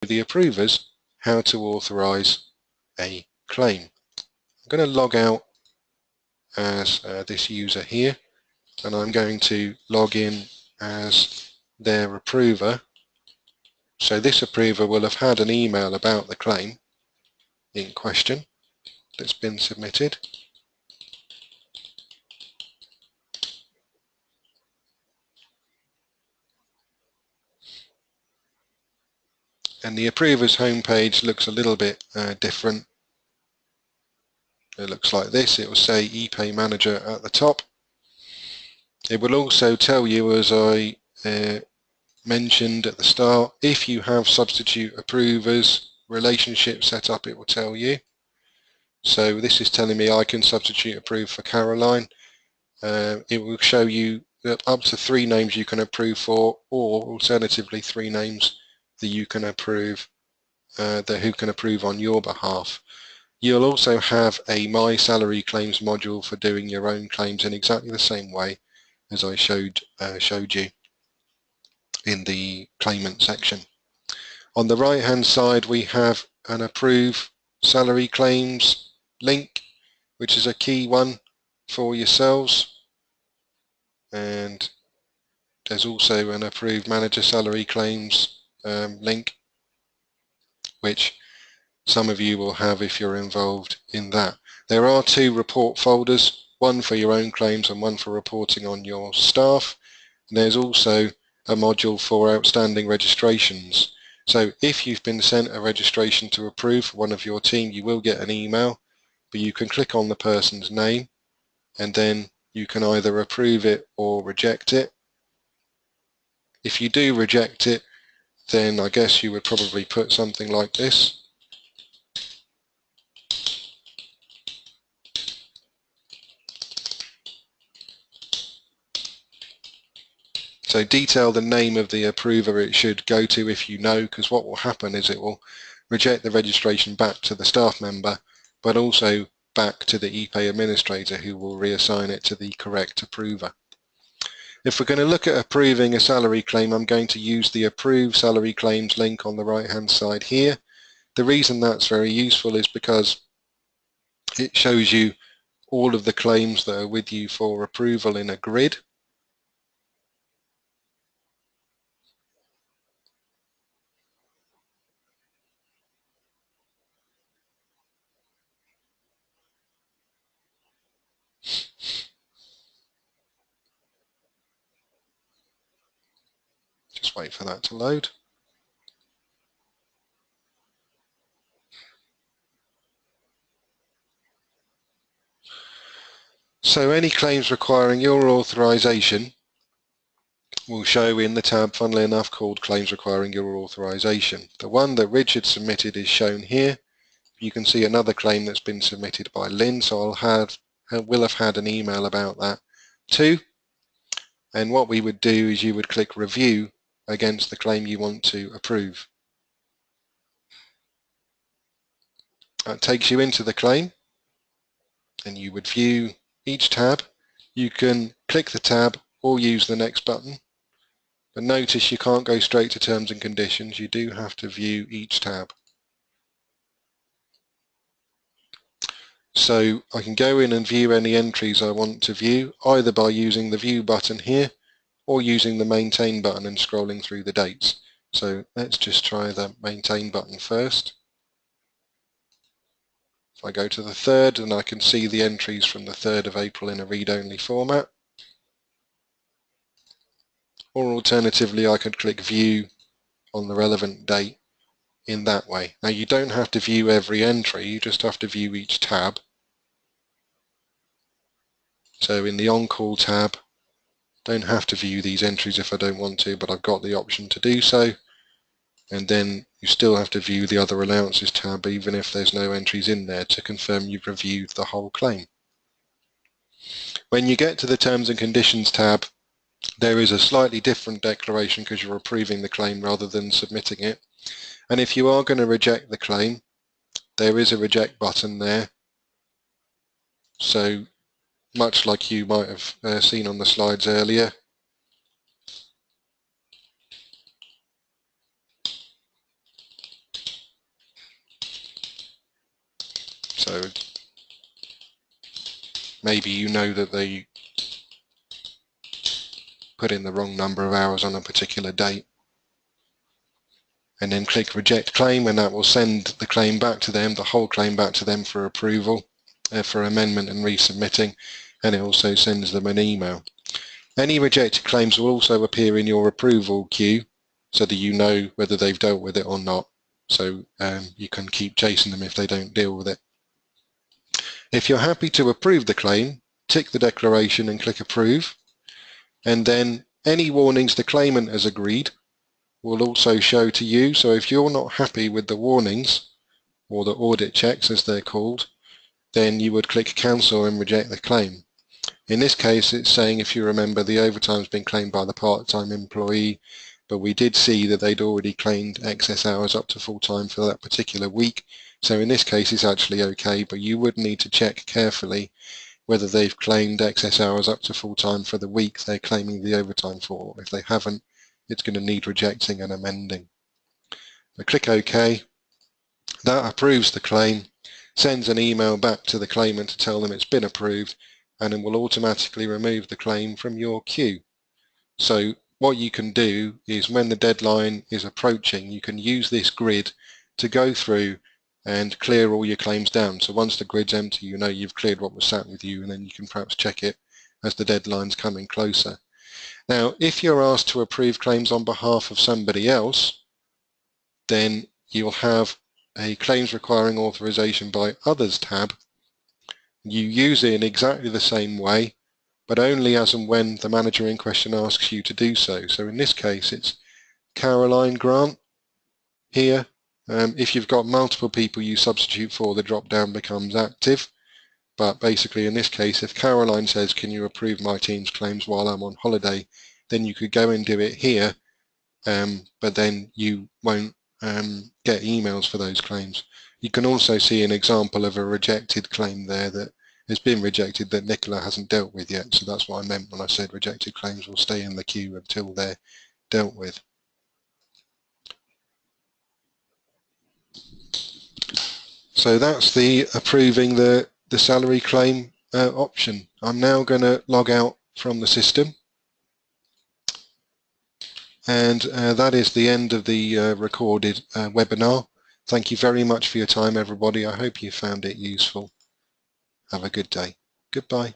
the approvers how to authorize a claim. I'm going to log out as this user here, and I'm going to log in as their approver. So this approver will have had an email about the claim in question that's been submitted. And the approver's homepage looks a little bit different. It looks like this. It will say ePay Manager at the top. It will also tell you, as I mentioned at the start, if you have substitute approvers relationship set up, it will tell you. So this is telling me I can substitute approve for Caroline. It will show you that up to 3 names you can approve for, or alternatively 3 names that you can approve, who can approve on your behalf. You'll also have a My Salary Claims module for doing your own claims in exactly the same way as I showed you in the claimant section. On the right hand side we have an Approve Salary Claims link, which is a key one for yourselves, and there's also an Approve Manager Salary Claims link, which some of you will have if you're involved in that. There are 2 report folders, one for your own claims and one for reporting on your staff. And there's also a module for outstanding registrations. So if you've been sent a registration to approve for one of your team, you will get an email, but you can click on the person's name and then you can either approve it or reject it. If you do reject it, then I guess you would probably put something like this. So detail the name of the approver it should go to if you know, because what will happen is it will reject the registration back to the staff member, but also back to the ePay administrator, who will reassign it to the correct approver. If we're going to look at approving a salary claim, I'm going to use the Approve Salary Claims link on the right hand side here. The reason that's very useful is because it shows you all of the claims that are with you for approval in a grid. Just wait for that to load. So any claims requiring your authorization will show in the tab, funnily enough, called Claims Requiring Your Authorization. The one that Richard submitted is shown here. You can see another claim that's been submitted by Lynn, so will have had an email about that too. And what we would do is you would click Review against the claim you want to approve. That takes you into the claim, and you would view each tab. You can click the tab or use the next button. But notice you can't go straight to Terms and Conditions, you do have to view each tab. So I can go in and view any entries I want to view, either by using the View button here or using the Maintain button and scrolling through the dates. So let's just try the Maintain button first. If I go to the 3rd, and I can see the entries from the 3rd of April in a read-only format. Or alternatively, I could click View on the relevant date in that way. Now you don't have to view every entry, you just have to view each tab. So in the On-Call tab, don't have to view these entries if I don't want to, but I've got the option to do so. And then you still have to view the Other Allowances tab even if there's no entries in there to confirm you've reviewed the whole claim. When you get to the Terms and Conditions tab, there is a slightly different declaration because you're approving the claim rather than submitting it. And if you are going to reject the claim, there is a Reject button there. So much like you might have seen on the slides earlier, So maybe you know that they put in the wrong number of hours on a particular date, and then click reject claim, and that will send the claim back to them, the whole claim back to them for approval, for amendment and resubmitting, and it also sends them an email. Any rejected claims will also appear in your approval queue so that you know whether they've dealt with it or not, so you can keep chasing them if they don't deal with it. If you're happy to approve the claim, tick the declaration and click approve, and then any warnings the claimant has agreed will also show to you. So if you're not happy with the warnings, or the audit checks as they're called, then you would click cancel and reject the claim. In this case, it's saying, if you remember, the overtime's been claimed by the part-time employee, but we did see that they'd already claimed excess hours up to full-time for that particular week. So in this case, it's actually okay, but you would need to check carefully whether they've claimed excess hours up to full-time for the week they're claiming the overtime for. If they haven't, it's going to need rejecting and amending. So click OK. That approves the claim, sends an email back to the claimant to tell them it's been approved, and it will automatically remove the claim from your queue. So what you can do is, when the deadline is approaching, you can use this grid to go through and clear all your claims down. So once the grid's empty, you know you've cleared what was sat with you, and then you can perhaps check it as the deadline's coming closer. Now, if you're asked to approve claims on behalf of somebody else, then you'll have a claims requiring authorization by others tab. You use it in exactly the same way, but only as and when the manager in question asks you to do so. So in this case, it's Caroline Grant here. If you've got multiple people you substitute for, the drop down becomes active. But basically in this case, if Caroline says, can you approve my team's claims while I'm on holiday, then you could go and do it here, but then you won't get emails for those claims. You can also see an example of a rejected claim there that has been rejected that Nicola hasn't dealt with yet. So that's what I meant when I said rejected claims will stay in the queue until they're dealt with. So that's the approving the salary claim option. I'm now going to log out from the system. And that is the end of the recorded webinar. Thank you very much for your time, everybody. I hope you found it useful. Have a good day. Goodbye.